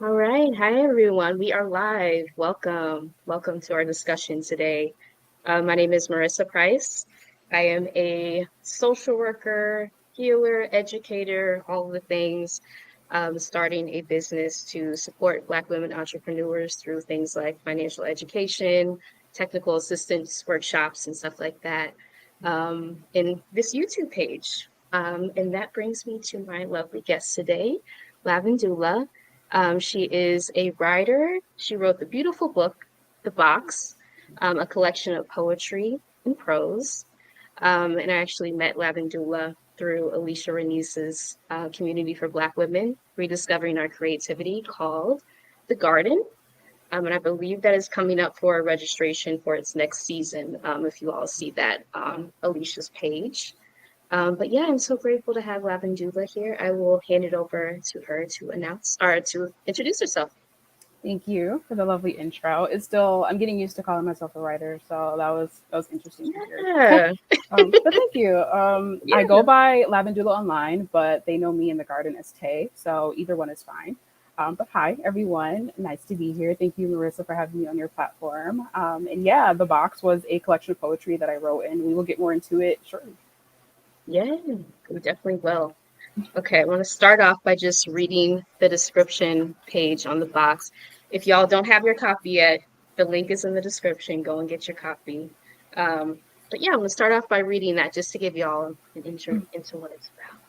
All right. Hi, everyone. We are live. Welcome. Welcome to our discussion today. My name is Marissa Price. I am a social worker, healer, educator, all of the things, starting a business to support Black women entrepreneurs through things like financial education, technical assistance workshops, and stuff like that. In this YouTube page. And that brings me to my lovely guest today, Lavendula. She is a writer. She wrote the beautiful book, The Box, a collection of poetry and prose. And I actually met Lavendula through Alicia Renice's Community for Black Women, Rediscovering Our Creativity, called The Garden. And I believe that is coming up for registration for its next season, if you all see that on Alicia's page. But yeah, I'm so grateful to have Lavendula here. I will hand it over to her to announce or to introduce herself. Thank you for the lovely intro. It's still I'm getting used to calling myself a writer, so that was interesting to hear. Yeah, But thank you. I go yeah, by Lavendula online, but they know me in the garden as Tay, so either one is fine. But hi everyone, nice to be here. Thank you, Marissa, for having me on your platform. And yeah, the box was a collection of poetry that I wrote, and we will get more into it shortly. yeah, we definitely will. Okay, I want to start off by just reading the description page on the box. If y'all don't have your copy yet, the link is in the description. Go and get your copy. But yeah, I'm going to start off by reading that just to give y'all an intro into what it's about.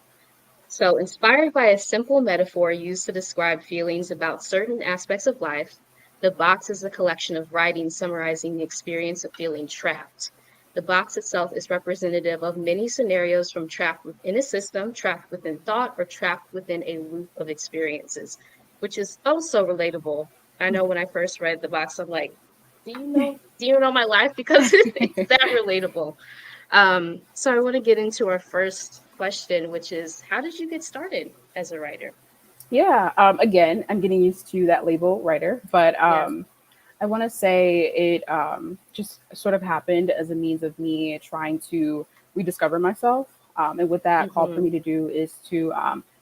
So, inspired by a simple metaphor used to describe feelings about certain aspects of life, the box is a collection of writings summarizing the experience of feeling trapped. The box itself is representative of many scenarios from trapped within a system, trapped within thought, or trapped within a loop of experiences, which is also relatable. I know when I first read the box, I'm like, do you know my life? Because it's that relatable. So I want to get into our first question, which is how did you get started as a writer? Yeah. Again, I'm getting used to that label, writer, but Yeah. I want to say it just sort of happened as a means of me trying to rediscover myself. And what that called for Mm-hmm. me to do is to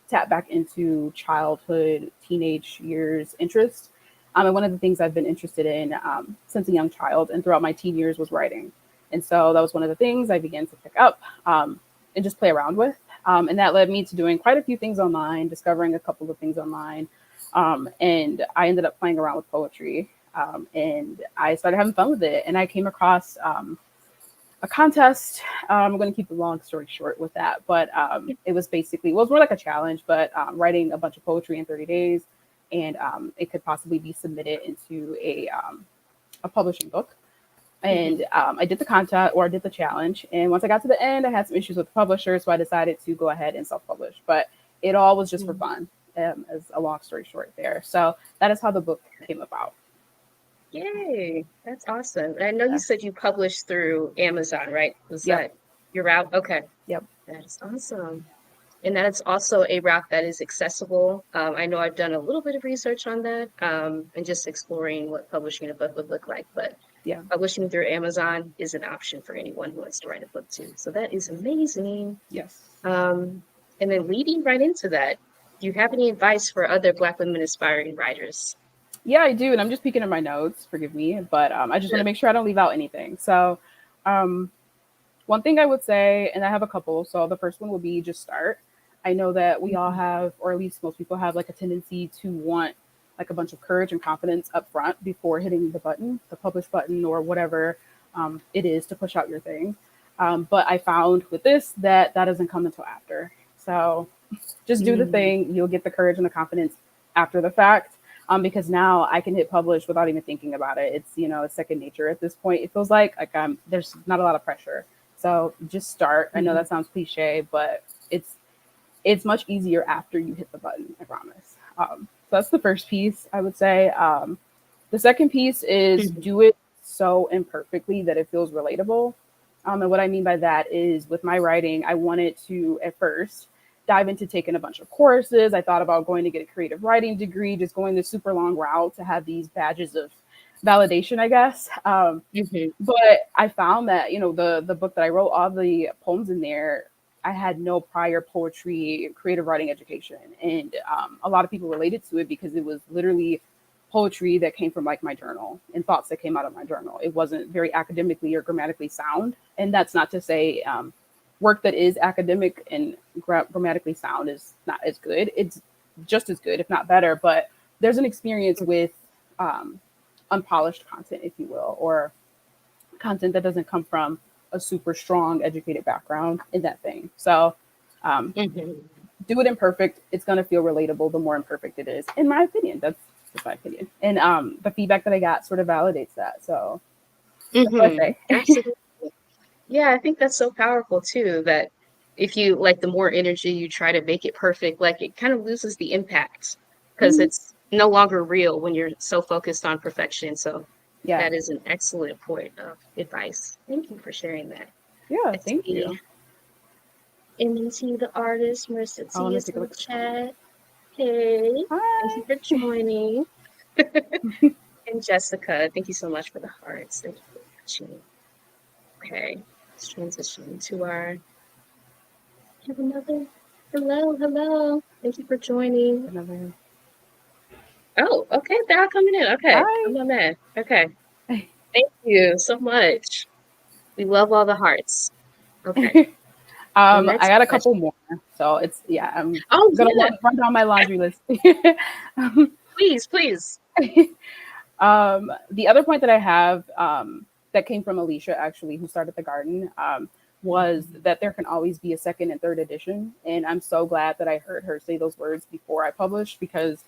tap back into childhood, teenage years interest. And one of the things I've been interested in since a young child and throughout my teen years was writing. And so that was one of the things I began to pick up and just play around with. And that led me to doing quite a few things online, discovering a couple of things online. And I ended up playing around with poetry and I started having fun with it. And I came across a contest. I'm going to keep the long story short with that, but it was basically, well, it was more like a challenge, but writing a bunch of poetry in 30 days, and it could possibly be submitted into a publishing book. Mm-hmm. And I did the contest or I did the challenge. And once I got to the end, I had some issues with the publisher, so I decided to go ahead and self-publish. But it all was just for Mm-hmm. fun, as a long story short there. So that is how the book came about. Yay, that's awesome. And I know you Yes. said you published through Amazon, right? Was Yep. that your route? Okay, Yep. that is awesome. And that is also a route that is accessible. I know I've done a little bit of research on that and just exploring what publishing a book would look like, but Yeah. publishing through Amazon is an option for anyone who wants to write a book too. So that is amazing. Yes. Um, and then leading right into that, do you have any advice for other Black women aspiring writers? Yeah, I do, and I'm just peeking in my notes. Forgive me, but I just want Yeah. to make sure I don't leave out anything. So, um, one thing I would say, and I have a couple. So the first one would be just start. I know that we all Mhm. have, or at least most people have, like a tendency to want like a bunch of courage and confidence up front before hitting the button, the publish button, or whatever it is to push out your thing. But I found with this that that doesn't come until after. So just do the Mm, thing. You'll get the courage and the confidence after the fact. Because now I can hit publish without even thinking about it. It's it's second nature at this point. It feels like there's not a lot of pressure. So just start. I know mhm, that sounds cliche, but it's much easier after you hit the button. I promise. So that's the first piece I would say. The second piece is mhm, do it so imperfectly that it feels relatable. And what I mean by that is with my writing, I wanted to at first dive into taking a bunch of courses. I thought about going to get a creative writing degree, just going the super long route to have these badges of validation, I guess. mhm, But I found that the book that I wrote, all the poems in there, I had no prior poetry, creative writing education. And a lot of people related to it because it was literally poetry that came from like my journal and thoughts that came out of my journal. It wasn't very academically or grammatically sound. And that's not to say work that is academic and grammatically sound is not as good. It's just as good, if not better. But there's an experience with um, unpolished content, if you will, or content that doesn't come from a super strong educated background in that thing. So um, Mhm. do it imperfect. It's going to feel relatable the more imperfect it is, in my opinion. That's just my opinion. And the feedback that I got sort of validates that. So that's what I say. Absolutely. Yeah, I think that's so powerful too, that if you like the more energy you try to make it perfect, like it kind of loses the impact because Mhm. it's no longer real when you're so focused on perfection. So Yeah. that is an excellent point of advice. Thank you for sharing that. Yeah. Let's Thank see. you. MNT the artist, Marissa Oh, let T me is take a in the look at the comments. chat. Hey, thank you Hi. for joining. And Jessica, thank you so much for the hearts. Thank you for watching. Okay, let's transition to our have another. Hello, hello. Thank you for joining. Another. Oh, okay, they're all coming in. Okay, Hi. I'm not mad. Okay, thank you so much. We love all the hearts. Okay, the I next got a couple question. more. So it's, yeah, I'm Oh, going to yeah, run down my laundry list. please, please. The other point that I have that came from Alicia, actually, who started the garden, was that there can always be a second and third edition. And I'm so glad that I heard her say those words before I published, because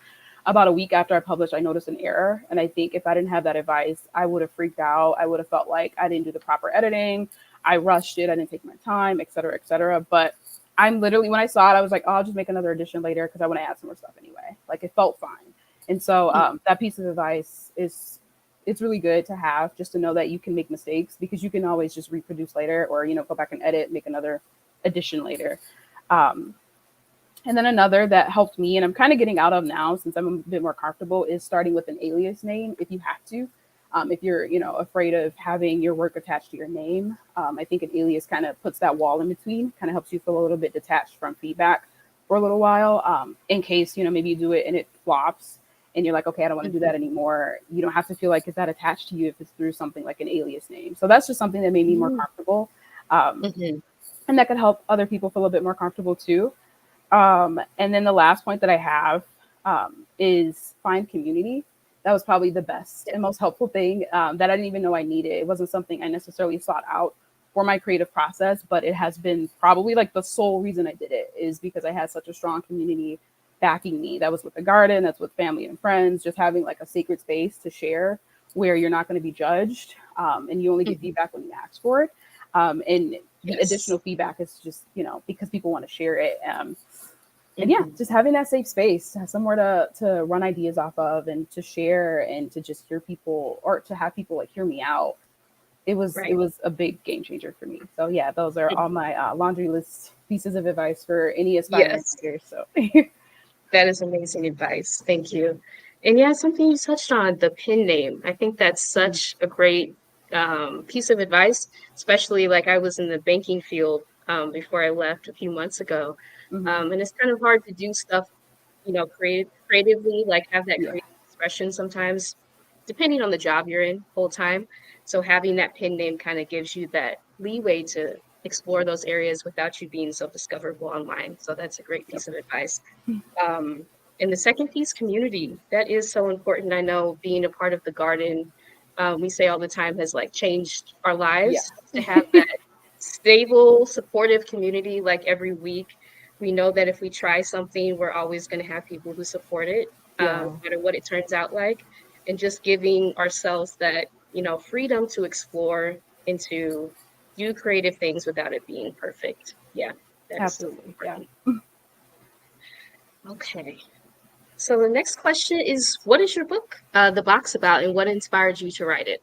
about a week after I published, I noticed an error. And I think if I didn't have that advice, I would have freaked out. I would have felt like I didn't do the proper editing. I rushed it. I didn't take my time, et cetera, et cetera. But I'm literally, when I saw it, I was like, oh, I'll just make another edition later because I want to add some more stuff anyway. Like, it felt fine. And so that piece of advice is, it's really good to have, just to know that you can make mistakes because you can always just reproduce later, or go back and edit, make another edition later. Um, and then another that helped me, and I'm kind of getting out of now since I'm a bit more comfortable, is starting with an alias name if you have to. If you're afraid of having your work attached to your name, I think an alias kind of puts that wall in between, kind of helps you feel a little bit detached from feedback for a little while, in case maybe you do it and it flops and you're like, okay, I don't want to do that anymore. You don't have to feel like it's that attached to you if it's through something like an alias name. So that's just something that made me more comfortable, Mhm. and that could help other people feel a bit more comfortable too. And then the last point that I have is find community. That was probably the best Yeah. and most helpful thing that I didn't even know I needed. It wasn't something I necessarily sought out for my creative process, but it has been probably like the sole reason I did it, is because I had such a strong community backing me. That was with the garden, that's with family and friends, just having like a sacred space to share where you're not going to be judged, and you only get Mhm. feedback when you ask for it. And the Yes. additional feedback is just, because people want to share it. And yeah, Mhm. just having that safe space, to have somewhere to run ideas off of and to share and to just hear people, or to have people like hear me out. It Right. was a big game changer for me. So yeah, those are all Mhm. my laundry list pieces of advice for any aspiring Yes. writers. So That is amazing advice. Thank you. And yeah, something you touched on, the pen name. I think that's such a great piece of advice, especially like I was in the banking field before I left a few months ago. mhm. And it's kind of hard to do stuff, creatively, like have that Yeah, creative expression sometimes, depending on the job you're in full time. So having that pen name kind of gives you that leeway to explore those areas without you being so discoverable online. So that's a great yep, piece of advice. Um, and the second piece, community, that is so important. I know being a part of the garden, we say all the time, has like changed our yeah, lives to have that stable, supportive community like every week. We know that if we try something, we're always going to have people who support it, no yeah, matter what it turns out like. And just giving ourselves that, freedom to explore and to do creative things without it being perfect. Yeah, that is so absolutely, yeah. important. Okay. So the next question is, what is your book, the box about, and what inspired you to write it?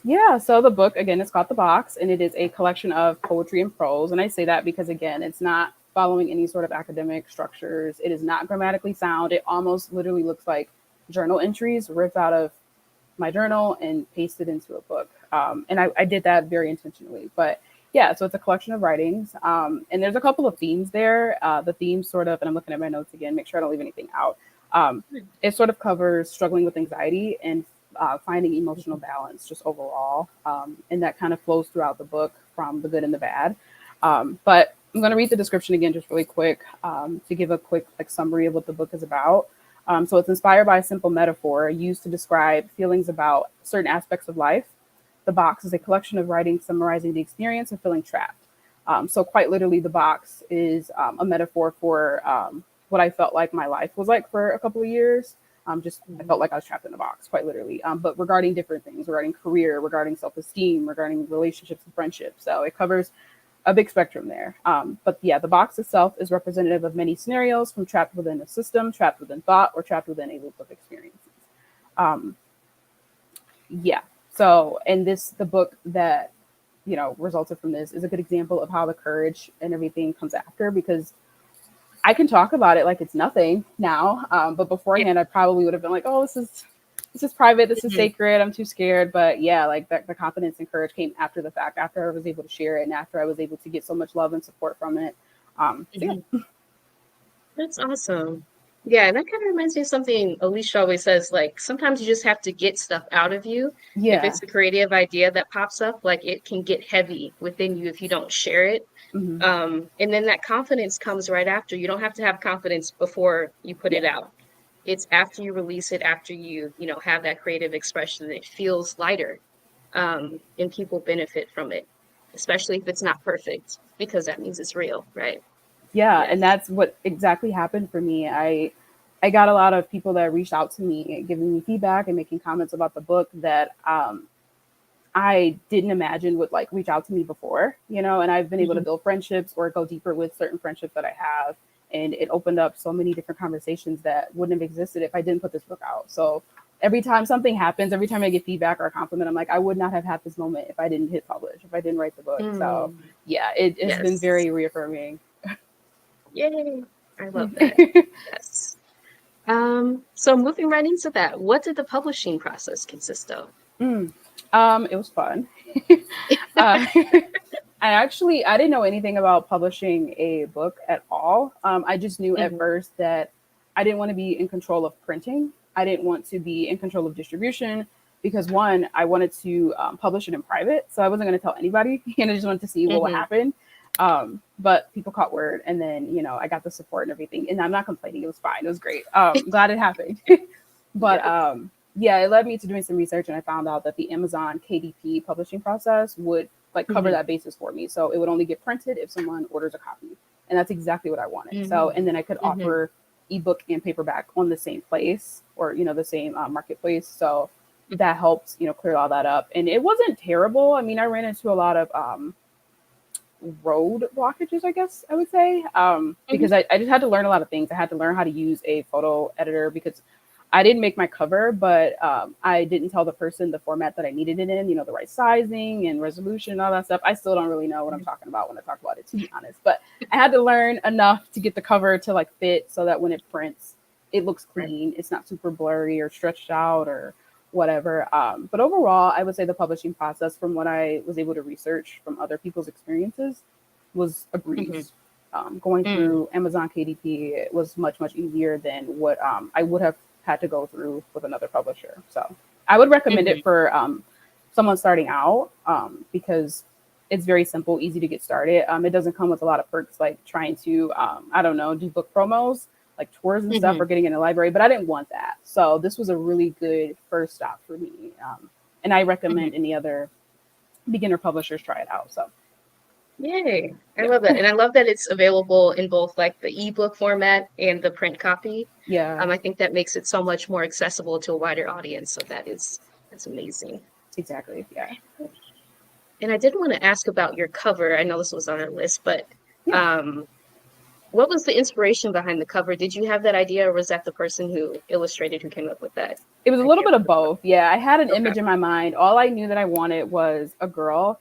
Yeah, so the book, again, it's called The Box, and it is a collection of poetry and prose. And I say that because, again, it's not following any sort of academic structures. It is not grammatically sound. It almost literally looks like journal entries ripped out of my journal and pasted into a book. And I did that very intentionally. But Yeah, so it's a collection of writings, and there's a couple of themes there. The themes sort of, and I'm looking at my notes again, make sure I don't leave anything out. Um, it sort of covers struggling with anxiety and finding emotional balance, just overall, and that kind of flows throughout the book from the good and the bad. But I'm going to read the description again, just really quick, to give a quick like summary of what the book is about. So it's inspired by a simple metaphor used to describe feelings about certain aspects of life. The box is a collection of writings summarizing the experience of feeling trapped. So quite literally, the box is a metaphor for what I felt like my life was like for a couple of years. Just I felt like I was trapped in a box, quite literally. But regarding different things, regarding career, regarding self-esteem, regarding relationships and friendships. So it covers a big spectrum there. But yeah, the box itself is representative of many scenarios, from trapped within a system, trapped within thought, or trapped within a loop of experiences. Um, yeah. So, and the book that, resulted from this is a good example of how the courage and everything comes after, because I can talk about it like it's nothing now. But Yeah. beforehand, I probably would have been like, oh, this is private. This is Mhm. sacred. I'm too scared. But yeah, like the confidence and courage came after the fact, after I was able to share it and after I was able to get so much love and support from it. So Mhm. That's awesome. Yeah, and that kind of reminds me of something Alicia always says, like sometimes you just have to get stuff out of you. If yeah. it's a creative idea that pops up, like it can get heavy within you if you don't share it. Hmm. And then that confidence comes right after. You don't have to have confidence before you put it Yeah. out. It's after you release it, after you have that creative expression, that it feels lighter. And people benefit from it, especially if it's not perfect, because that means it's real, right? Yeah, and Yes. that's what exactly happened for me. I got a lot of people that reached out to me giving me feedback and making comments about the book that I didn't imagine would like reach out to me before, and I've been able to Mhm. build friendships or go deeper with certain friendships that I have. And it opened up so many different conversations that wouldn't have existed if I didn't put this book out. So every time something happens, every time I get feedback or a compliment, I'm like, I would not have had this moment if I didn't hit publish, if I didn't write the book. So Mm, yeah, it has been yes. very reaffirming. Yay. I love that. Yes. So moving right into that, what did the publishing process consist of? Mm. It was fun. uh, I didn't know anything about publishing a book at all. I just knew at Mhm. first that I didn't want to be in control of printing. I didn't want to be in control of distribution because one, I wanted to publish it in private, so I wasn't going to tell anybody, and I just wanted to see what would Mhm. happen. But people caught word, and then I got the support and everything, and I'm not complaining. It was fine. It was great. Glad it happened. But Yes. yeah, it led me to doing some research, and I found out that the Amazon KDP publishing process would like cover Mhm. that basis for me. So it would only get printed if someone orders a copy, and that's exactly what I wanted. So Mhm. and then I could Mhm. offer ebook and paperback on the same place, or the same marketplace. So that helped clear all that up, and it wasn't terrible. I mean, I ran into a lot of road blockages, I guess I would say, Mhm. because I just had to learn a lot of things. I had to learn how to use a photo editor because I didn't make my cover, but I didn't tell the person the format that I needed it in, the right sizing and resolution and all that stuff. I still don't really know what I'm Mhm. talking about when I talk about it, to be honest. But I had to learn enough to get the cover to like fit so that when it prints, it looks Right. clean. It's not super blurry or stretched out or whatever. But overall, I would say the publishing process, from what I was able to research from other people's experiences, was a Mhm. breeze. Going Mm. through Amazon KDP was much, much easier than what I would have had to go through with another publisher. So I would recommend it Mhm. for someone starting out because it's very simple, easy to get started. It doesn't come with a lot of perks like trying to, I don't know, do book promos like tours and stuff Mhm. or getting in a library, but I didn't want that. So this was a really good first stop for me. And I Mhm. recommend any other beginner publishers try it out. So Yay. I yeah, love that. And I love that it's available in both like the ebook format and the print copy. yeah, I think that makes it so much more accessible to a wider audience. So that's amazing. exactly. Yeah, And I did want to ask about your cover. I know this was on our list, but yeah. um, what was the inspiration behind the cover? Did you have that idea, or was that the person who illustrated who came up with that It was a little idea bit for of the cover? both. Yeah, I had an Okay, image in my mind. All I knew that I wanted was a girl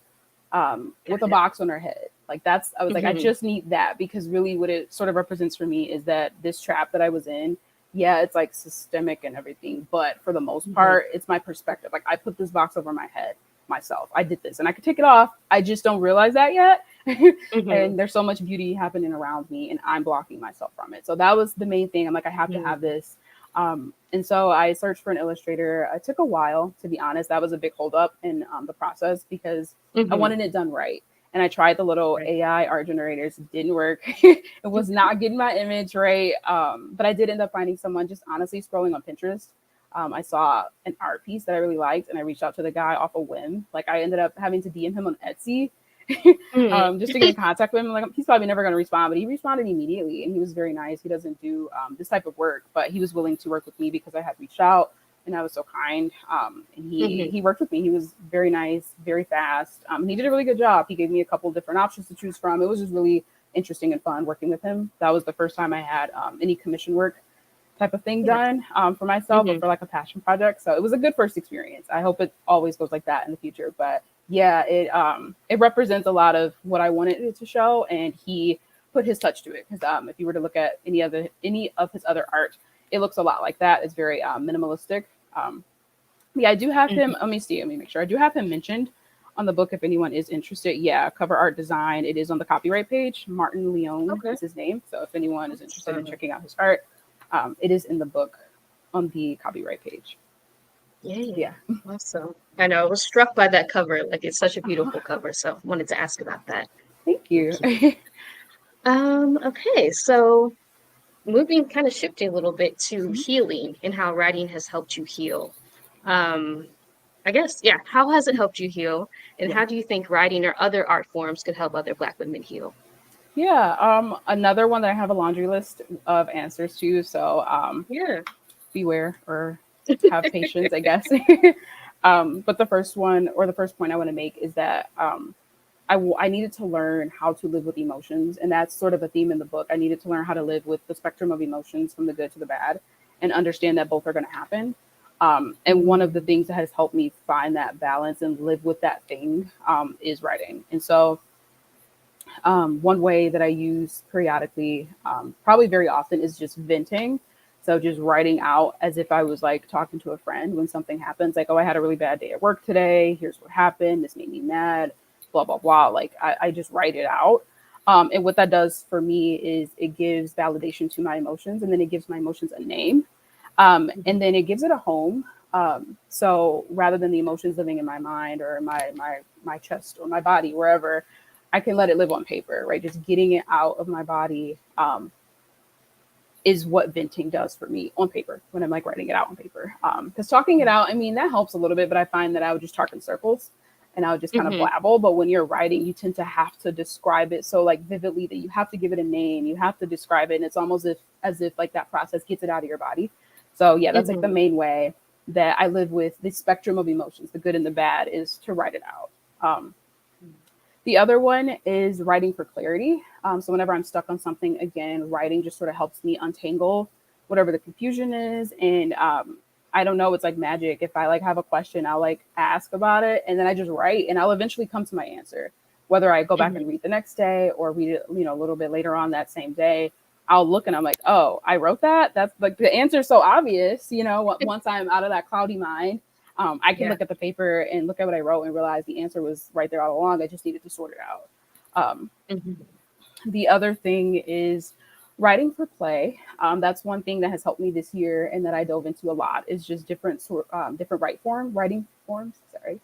with got a it. box on her head. Like I was like, I Hmm. just need that because really what it sort of represents for me is that this trap that I was in, yeah, it's like systemic and everything, but for the most Hmm. part, it's my perspective. Like I put this box over my head. myself. I did this and I could take it off. I just don't realize that yet. Mm-hmm. And there's so much beauty happening around me and I'm blocking myself from it. So that was the main thing. I'm like, I have to have this. And so I searched for an illustrator. It took a while, to be honest. That was a big holdup in the process because I Mm-hmm. wanted it done right. And I tried the little Right. AI art generators. It didn't work. It was not getting my image right. But I did end up finding someone just honestly scrolling on Pinterest. I saw an art piece that I really liked, and I reached out to the guy off a whim. Like I ended up having to DM him on Etsy Mm-hmm. just to get in contact with him. Like he's probably never going to respond, but he responded immediately, and he was very nice. He doesn't do this type of work, but he was willing to work with me because I had reached out, and I was so kind. And Mm-hmm. he worked with me. He was very nice, very fast. And he did a really good job. He gave me a couple different options to choose from. It was just really interesting and fun working with him. That was the first time I had any commission work type of thing Yeah. done for myself or Mm-hmm. for like a passion project. So it was a good first experience. I hope it always goes like that in the future. But yeah, it represents a lot of what I wanted it to show, and he put his touch to it. Because if you were to look at any of his other art, it looks a lot like that. It's very minimalistic. Yeah, I do have him. Mm-hmm. Let me see. Let me make sure. I do have him mentioned on the book if anyone is interested. Yeah, cover art design. It is on the copyright page. Martin Leone Okay. is his name. So if anyone is interested in Awesome. checking out his art, it is in the book on the copyright page. Yeah. Yeah. Awesome. I know. I was struck by that cover. Like it's such a beautiful cover. So wanted to ask about that. Thank Thank you. you. Okay. So moving, kind of shifting a little bit to healing and how writing has helped you heal. Um, I guess, yeah. How has it helped you heal? And Yeah. how do you think writing or other art forms could help other Black women heal? Yeah. Another one that I have a laundry list of answers to. So Yeah. beware or have patience, I guess. But the first one or the first point I want to make is that I needed to learn how to live with emotions. And that's sort of a theme in the book. I needed to learn how to live with the spectrum of emotions from the good to the bad and understand that both are going to happen. And one of the Mm, things that has helped me find that balance and live with that thing is writing. And so, one way that I use periodically, probably very often, is just venting. So just writing out as if I was like talking to a friend when something happens, like, oh, I had a really bad day at work today. Here's what happened. This made me mad, blah, blah, blah. Like I just write it out. And what that does for me is it gives validation to my emotions, and then it gives my emotions a name. mhm. And then it gives it a home. So rather than the emotions living in my mind or my chest or my body, wherever, I can let it live on paper, right? Just getting it out of my body is what venting does for me on paper when I'm like writing it out on paper. Because talking it out, I mean, that helps a little bit, but I find that I would just talk in circles and I would just kind of Mhm. blabble. But when you're writing, you tend to have to describe it so like vividly that you have to give it a name, you have to describe it, and it's almost as if like that process gets it out of your body. So yeah, that's like the Mhm. main way that I live with the spectrum of emotions, the good and the bad, is to write it out. The other one is writing for clarity. So whenever I'm stuck on something, again, writing just sort of helps me untangle whatever the confusion is. And I don't know, it's like magic. If I like have a question, I'll like ask about it, and then I just write, and I'll eventually come to my answer. Whether I go back Mhm. and read the next day or read it, a little bit later on that same day, I'll look and I'm like, oh, I wrote that. That's like the answer's so obvious. Once I'm out of that cloudy mind, I can Yeah. look at the paper and look at what I wrote and realize the answer was right there all along. I just needed to sort it out. Um, Mhm. the other thing is writing for play. That's one thing that has helped me this year and that I dove into a lot is just different writing forms. Sorry.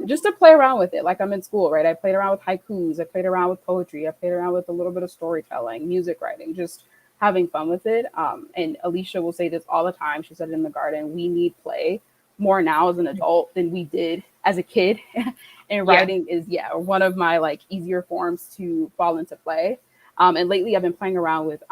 Just to play around with it, like I'm in school, right? I played around with haikus, I played around with poetry, I played around with a little bit of storytelling, music writing, just having fun with it. And Alicia will say this all the time. She said it in the garden. We need play more now as an adult than we did as a kid. And Yeah. writing is, yeah, one of my like easier forms to fall into play. And lately I've been playing around with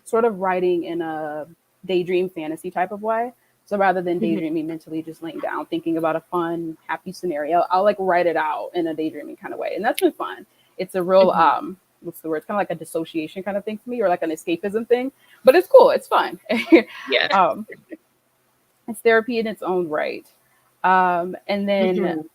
sort of writing in a daydream fantasy type of way. So rather than Mhm. daydreaming mentally, just laying down, thinking about a fun, happy scenario, I'll like write it out in a daydreaming kind of way. And that's been fun. It's a real, Mhm. what's the word? It's kind of like a dissociation kind of thing for me, or like an escapism thing, but it's cool. It's fun. Yeah. um, it's therapy in its own right. And then Mhm.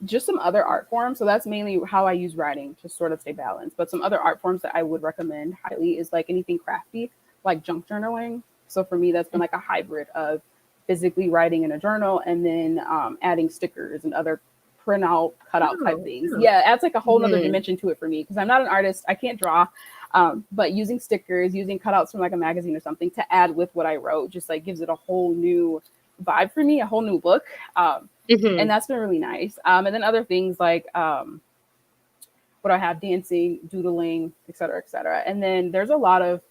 just some other art forms. So that's mainly how I use writing to sort of stay balanced. But some other art forms that I would recommend highly is like anything crafty, like junk journaling. So for me, that's been like a hybrid of physically writing in a journal and then adding stickers and other print out cutout type Oh, things. yeah. Yeah, it adds like a whole nother Mhm. dimension to it for me because I'm not an artist. I can't draw. But using stickers, using cutouts from like a magazine or something to add with what I wrote just like gives it a whole new vibe for me, a whole new look. And Mhm. that's been really nice. And then other things like what I have dancing, doodling, et cetera, et cetera. And then there's a lot of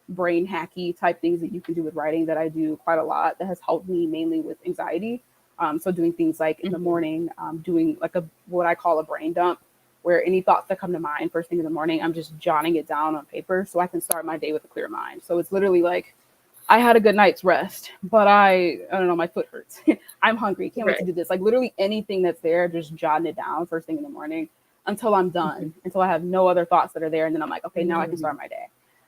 brain hacky type things that you can do with writing that I do quite a lot that has helped me mainly with anxiety. So doing things like in the Mhm. morning, doing like a what I call a brain dump, where any thoughts that come to mind first thing in the morning, I'm just jotting it down on paper so I can start my day with a clear mind. So it's literally like I had a good night's rest, but I don't know, my foot hurts. I'm hungry, can't wait to Right. do this. Like literally anything that's there, just jotting it down first thing in the morning until I'm Mhm. done, until I have no other thoughts that are there, and then I'm like, okay, now I can Mhm. start my day.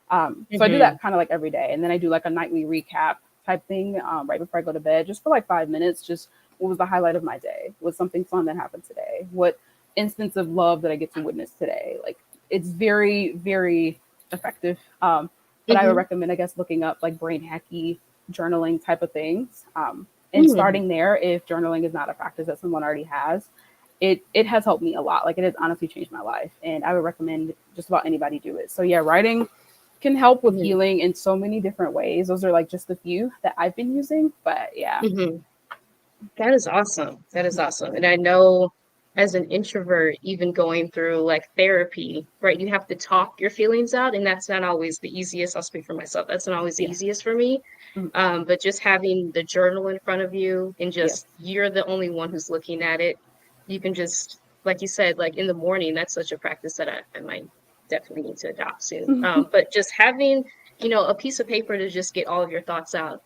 So I do Mhm. that kind of like every day, and then I do like a nightly recap type thing right before I go to bed, just for like 5 minutes. Just what was the highlight of my day? Was something fun that happened today? What instance of love that I get to witness today? Like it's very, very effective. But I would Mhm. recommend, I guess, looking up like brain hacky journaling type of things, and Mhm. starting there if journaling is not a practice that someone already has. It has helped me a lot. Like it has honestly changed my life, and I would recommend just about anybody do it. So yeah, writing can help with Mhm. healing in so many different ways. Those are like just a few that I've been using, but yeah. Mhm. That is awesome. That is awesome. And I know as an introvert, even going through like therapy, right, you have to talk your feelings out, and that's not always the easiest. I'll speak for myself. That's not always the Yeah. easiest for me. Mhm. But just having the journal in front of you and Yes. just you're the only one who's looking at it, you can just, like you said, like in the morning, that's such a practice that I might definitely need to adopt soon. But just having, a piece of paper to just get all of your thoughts out,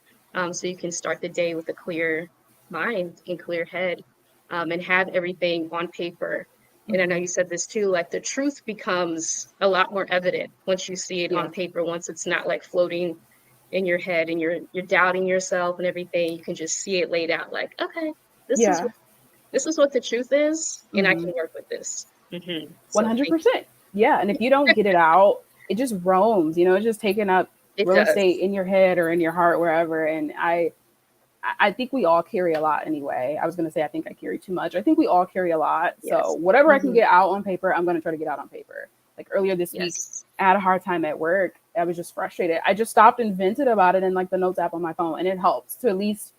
so you can start the day with a clear mind and clear head, and have everything on paper. And I know Mhm. you said this too, like the truth becomes a lot more evident once you see it Yeah. on paper, once it's not like floating in your head and you're doubting yourself and everything. You can just see it laid out like, okay, this is Yeah. what this is what the truth is, and I Hmm. can work with this. So thank 100%. Yeah. And if you don't get it out, it just roams, it's just taking up you. It real does. estate in your head or in your heart, wherever. And I think we all carry a lot anyway. I was going to say, I think I carry too much. I think we all carry a lot. So Yes. whatever I can Hmm. get out on paper, I'm going to try to get out on paper. Like earlier this week, Yes. I had a hard time at work. I was just frustrated. I just stopped and vented about it in like the notes app on my phone. And it helps to at least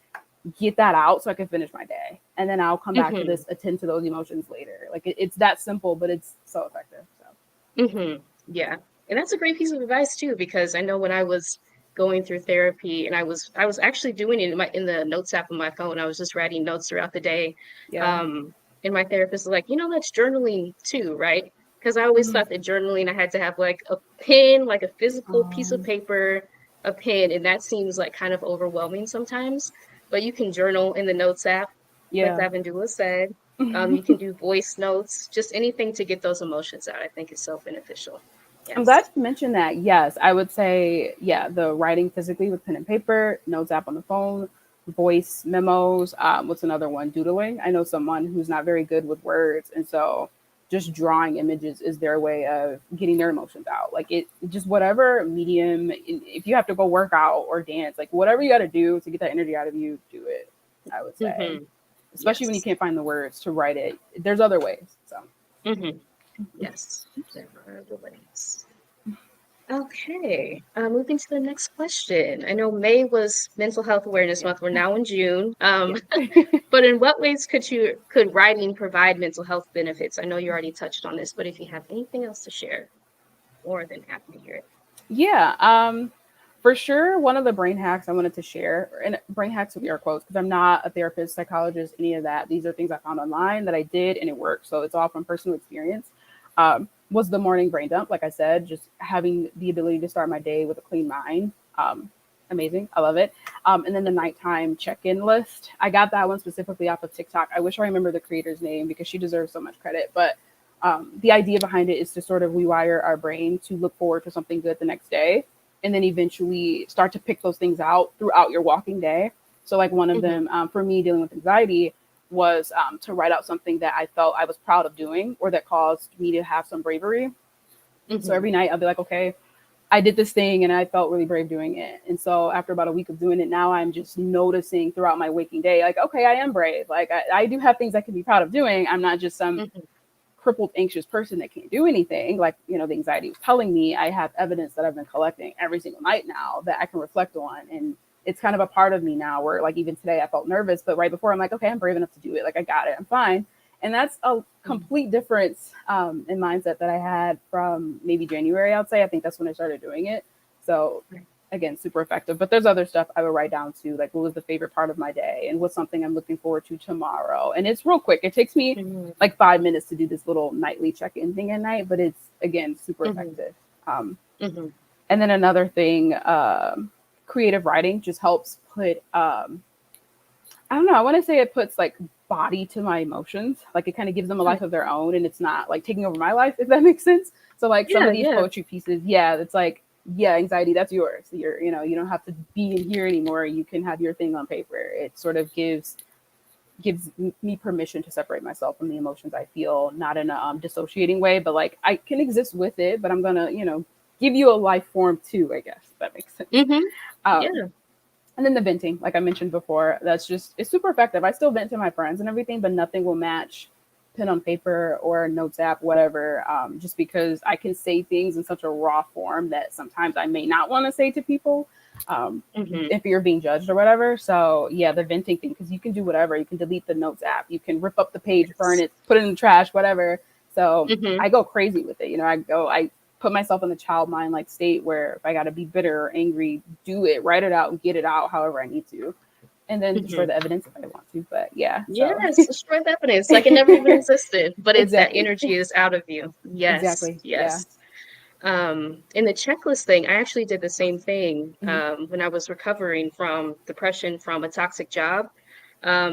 get that out so I can finish my day. And then I'll come back to Hmm. this, attend to those emotions later. Like it's that simple, but it's so effective. So, Hmm. Yeah. And that's a great piece of advice too, because I know when I was going through therapy and I was actually doing it in the notes app on my phone. I was just writing notes throughout the day. yeah. Um, and my therapist was like, that's journaling too, right? Because I always Mhm. thought that journaling I had to have like a pen, like a physical piece of Um, paper, a pen, and that seems like kind of overwhelming sometimes. But you can journal in the notes app, like yeah. Lavendula said. You can do voice notes, just anything to get those emotions out. I think is so beneficial. I'm glad Yes. you mentioned that. Yes, I would say, yeah, the writing physically with pen and paper, notes app on the phone, voice memos. What's another one? Doodling. I know someone who's not very good with words. And so just drawing images is their way of getting their emotions out. Like just whatever medium, if you have to go work out or dance, like whatever you got to do to get that energy out of you, do it, I would say. Hmm. Especially when you Yes. can't find the words to write it. There's other ways. So, Hmm. Yes. There are the ways. Okay. Moving to the next question. I know May was Mental Health Awareness yeah. Month. We're now in June. Yeah. But in what ways could writing provide mental health benefits? I know you already touched on this, but if you have anything else to share, more than happy to hear it. Yeah, for sure. One of the brain hacks I wanted to share, and brain hacks with air quotes, because I'm not a therapist, psychologist, any of that. These are things I found online that I did, and it worked. So it's all from personal experience. Was the morning brain dump, like I said, just having the ability to start my day with a clean mind. Amazing. I love it. And then the nighttime check-in list. I got that one specifically off of TikTok. I wish I remember the creator's name because she deserves so much credit. But the idea behind it is to sort of rewire our brain to look forward to something good the next day, and then eventually start to pick those things out throughout your walking day. So, like one of Hmm. them for me dealing with anxiety was to write out something that I felt I was proud of doing or that caused me to have some bravery. So Hmm. every night I'll be like, okay, I did this thing and I felt really brave doing it. And so after about a week of doing it, now I'm just noticing throughout my waking day, like, okay, I am brave. Like I do have things I can be proud of doing. I'm not just some Mhm. crippled, anxious person that can't do anything. Like, you know, the anxiety was telling me. I have evidence that I've been collecting every single night now that I can reflect on. And it's kind of a part of me now where, like, even today I felt nervous, but right before I'm like, okay, I'm brave enough to do it. Like, I got it. I'm fine. And that's a Mhm. complete difference in mindset that I had from maybe January, I'd say. I think that's when I started doing it. So Right. again, super effective. But there's other stuff I would write down too, like what was the favorite part of my day and what's something I'm looking forward to tomorrow. And it's real quick. It takes me Mhm. like 5 minutes to do this little nightly check-in thing at night, but it's again super Mhm. effective. Um, Mhm. and then another thing, creative writing just helps put I don't know. I want to say it puts like body to my emotions. Like it kind of gives them a life Right. of their own, and it's not like taking over my life, if that makes sense. So like some Yeah, of these yeah. poetry pieces, yeah, it's like, yeah, anxiety, that's yours. You're, you know, you don't have to be in here anymore. You can have your thing on paper. It sort of gives me permission to separate myself from the emotions I feel, not in a dissociating way, but like I can exist with it, but I'm gonna, you know, give you a life form too. I guess if that makes sense. Mhm. Um, Yeah. and then the venting, like I mentioned before, that's just it's super effective. I still vent to my friends and everything, but nothing will match pen on paper or notes app, whatever. Just because I can say things in such a raw form that sometimes I may not want to say to people, um, Mhm. if you're being judged or whatever. So yeah, the venting thing, because you can do whatever. You can delete the notes app, you can rip up the page, burn Yes. it, put it in the trash, whatever. So Mhm. I go crazy with it. You know, I put myself in the child mind like state where if I got to be bitter or angry, do it, write it out, and get it out however I need to, and then destroy Mhm. the evidence if I want to. But yeah, so Yes, destroy the evidence like it never even existed, but it's that exactly, energy is out of you. Yes, exactly, yeah. yes. In the checklist thing, I actually did the same thing Hmm. when I was recovering from depression from a toxic job.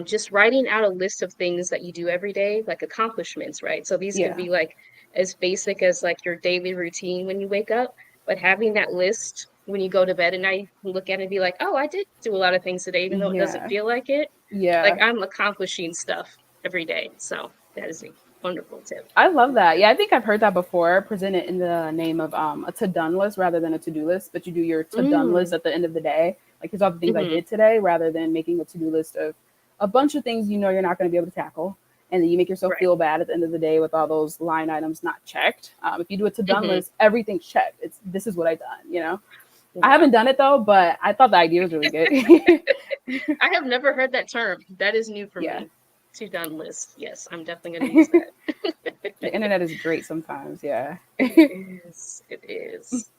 Just writing out a list of things that you do every day, like accomplishments, right? So these can Yeah, be like as basic as like your daily routine when you wake up, but having that list when you go to bed at night, you can look at it and be like, oh, I did do a lot of things today, even though it doesn't yeah, feel like it. Like yeah. I'm accomplishing stuff every day. So that is a wonderful tip. I love that. Yeah, I think I've heard that before, presented in the name of a to done list rather than a to do list. But you do your to done list Mm, at the end of the day. Like, here's all the things I hmm. did today, rather than making a to do list of a bunch of things you know you're not going to be able to tackle. And then you make yourself Right. feel bad at the end of the day with all those line items not checked. If you do a to done Hmm. list, everything's checked. It's this is what I done. You know, I Wow. haven't done it though, but I thought the idea was really good. I have never heard that term. That is new for Yeah, me. To done list. Yes, I'm definitely going to use the that. internet is great sometimes. Yeah. It is. It is.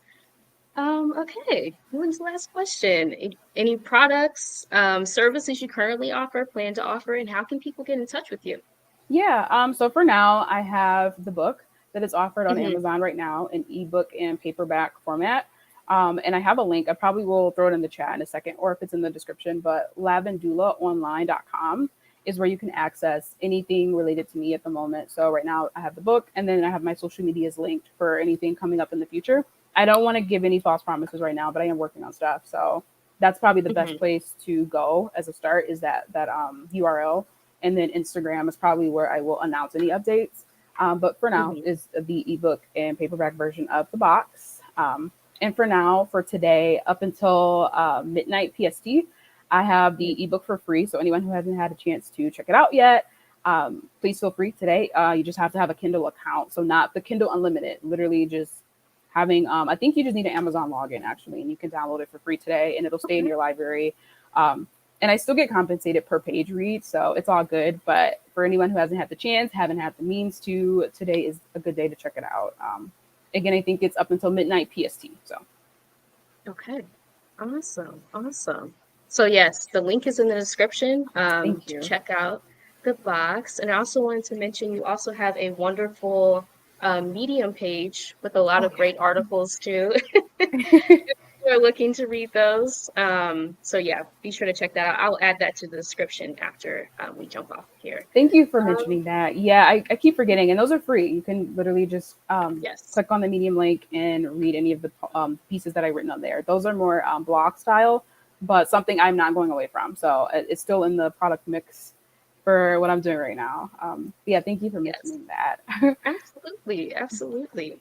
Okay. When's the last question? Any products, services you currently offer, plan to offer, and how can people get in touch with you? Yeah. So for now, I have the book that is offered on Hmm. Amazon right now in ebook and paperback format. And I have a link. I probably will throw it in the chat in a second, or if it's in the description. But lavendulaonline.com is where you can access anything related to me at the moment. So right now, I have the book, and then I have my social medias linked for anything coming up in the future. I don't want to give any false promises right now, but I am working on stuff. So that's probably the best Hmm. place to go as a start, is that URL, and then Instagram is probably where I will announce any updates. But for now, Hmm. is the ebook and paperback version of the box. And for now, for today, up until midnight PST, I have the ebook for free. So anyone who hasn't had a chance to check it out yet, please feel free today. You just have to have a Kindle account, so not the Kindle Unlimited. Literally, just having. I think you just need an Amazon login actually, and you can download it for free today, and it'll stay in Okay. your library. And I still get compensated per page read, so it's all good. But for anyone who hasn't had the chance, haven't had the means to, today is a good day to check it out. Again, I think it's up until midnight PST. So Okay. Awesome. Awesome. So yes, the link is in the description thank to you. check out the box. And I also wanted to mention you also have a wonderful Medium page with a lot Oh of great articles too. yeah. We're looking to read those. So yeah, be sure to check that out. I'll add that to the description after we jump off here. Thank you for Um, mentioning that. Yeah, I keep forgetting, and those are free. You can literally just yes. click on the Medium link and read any of the pieces that I've written on there. Those are more blog style, but something I'm not going away from. So it's still in the product mix for what I'm doing right now. Yeah, thank you for Yes. mentioning that. Absolutely. Absolutely.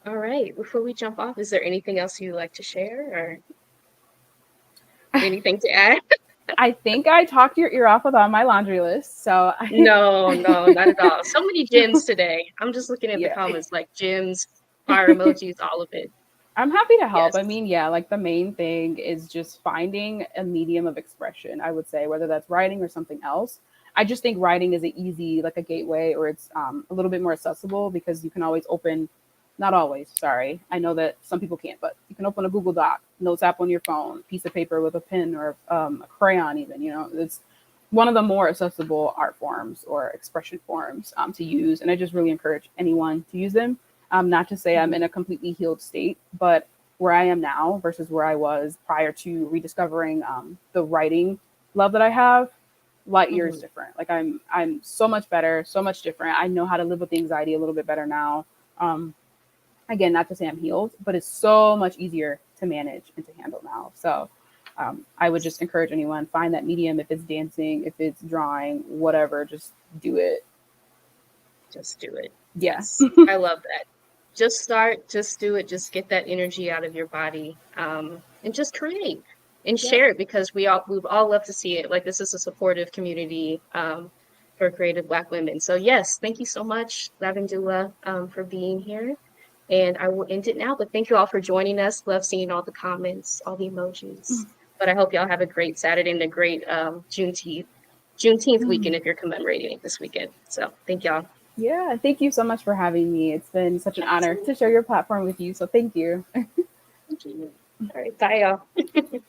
All right. Before we jump off, is there anything else you'd like to share or anything to add? I think I talked your ear off with on my laundry list. So No, no, not at all. So many gems today. I'm just looking at the yeah. comments like gems, fire emojis, all of it. I'm happy to help. I Yes. mean, yeah, like the main thing is just finding a medium of expression, I would say, whether that's writing or something else. I just think writing is an easy, like a gateway, or it's a little bit more accessible because you can always open, not always, sorry. I know that some people can't, but you can open a Google Doc, notes app on your phone, piece of paper with a pen or a crayon, even, it's one of the more accessible art forms or expression forms to use. And I just really encourage anyone to use them. Not to say I'm Mhm, in a completely healed state, but where I am now versus where I was prior to rediscovering the writing love that I have, light years mhm. different. Like I'm so much better, so much different. I know how to live with the anxiety a little bit better now. Um, Again, not to say I'm healed, but it's so much easier to manage and to handle now. So I would just encourage anyone, find that medium. If it's dancing, if it's drawing, whatever, just do it. Just do it. Yeah. Yes. I love that. Just start, just do it, just get that energy out of your body. And just create and Yep. share it because we would all love to see it. Like this is a supportive community for creative Black women. So yes, thank you so much, Lavendula, for being here. And I will end it now. But thank you all for joining us. Love seeing all the comments, all the emojis. But I hope y'all have a great Saturday and a great Juneteenth weekend if you're commemorating it this weekend. So thank y'all. Yeah, thank you so much for having me. It's been such an honor to Absolutely. share your platform with you. So thank you. Thank you. All right. Bye, y'all.